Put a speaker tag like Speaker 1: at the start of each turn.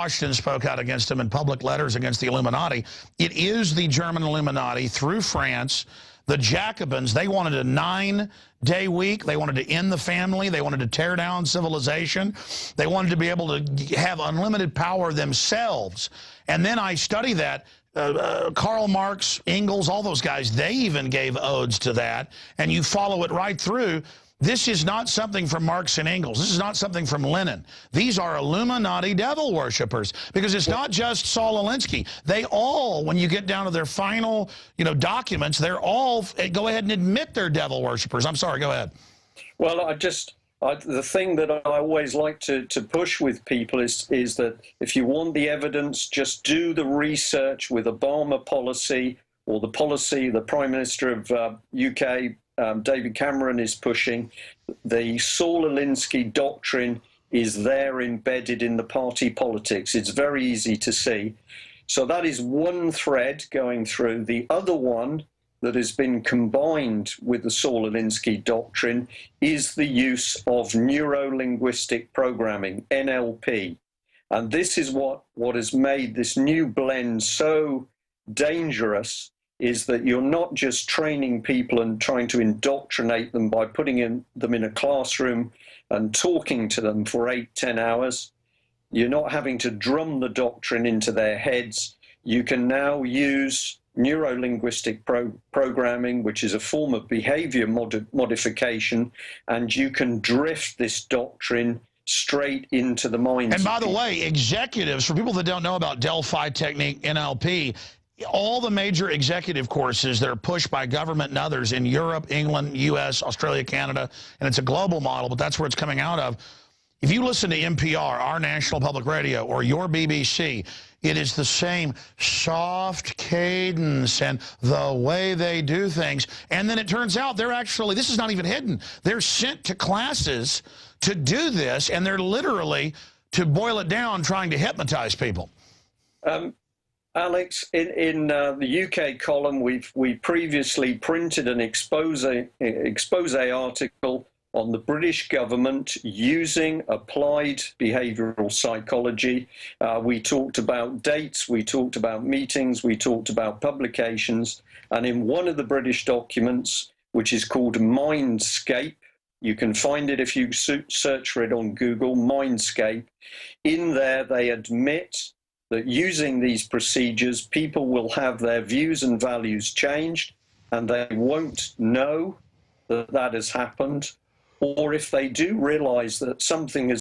Speaker 1: Washington spoke out against him in public letters against the Illuminati. It is the German Illuminati through France. The Jacobins, they wanted a 9-day week. They wanted to end the family. They wanted to tear down civilization. They wanted to be able to have unlimited power themselves. And then I study that. Karl Marx, Engels, all those guys, they even gave odes to that. And you follow it right through. This is not something from Marx and Engels. This is not something from Lenin. These are Illuminati devil worshippers, because it's not just Saul Alinsky. They all, when you get down to their final, documents, they're all go ahead and admit they're devil worshippers. I'm sorry, go ahead.
Speaker 2: Well, the thing that I always like to push with people is that if you want the evidence, just do the research with Obama policy, or the policy the Prime Minister of UK, David Cameron, is pushing. The Saul Alinsky doctrine is there embedded in the party politics. It's very easy to see. So that is one thread going through. The other one that has been combined with the Saul Alinsky doctrine is the use of neuro-linguistic programming, NLP. And this is what has made this new blend so dangerous, is that you're not just training people and trying to indoctrinate them by putting them in a classroom and talking to them for 8-10 hours. You're not having to drum the doctrine into their heads. You can now use neuro-linguistic programming, which is a form of behavior modification, and you can drift this doctrine straight into the minds.
Speaker 1: And by the way, executives, for people that don't know about Delphi technique, NLP, all the major executive courses that are pushed by government and others in Europe, England, U.S., Australia, Canada, and it's a global model, but that's where it's coming out of. If you listen to NPR, our national public radio, or your BBC, it is the same soft cadence and the way they do things. And then it turns out they're actually, this is not even hidden, they're sent to classes to do this, and they're literally, to boil it down, trying to hypnotize people.
Speaker 2: Alex, in the UK column, we previously printed an expose article on the British government using applied behavioral psychology. We talked about dates, we talked about meetings, we talked about publications, and in one of the British documents, which is called Mindscape, you can find it if you search for it on Google, Mindscape. In there, they admit that using these procedures, people will have their views and values changed, and they won't know that that has happened. Or if they do realize that something has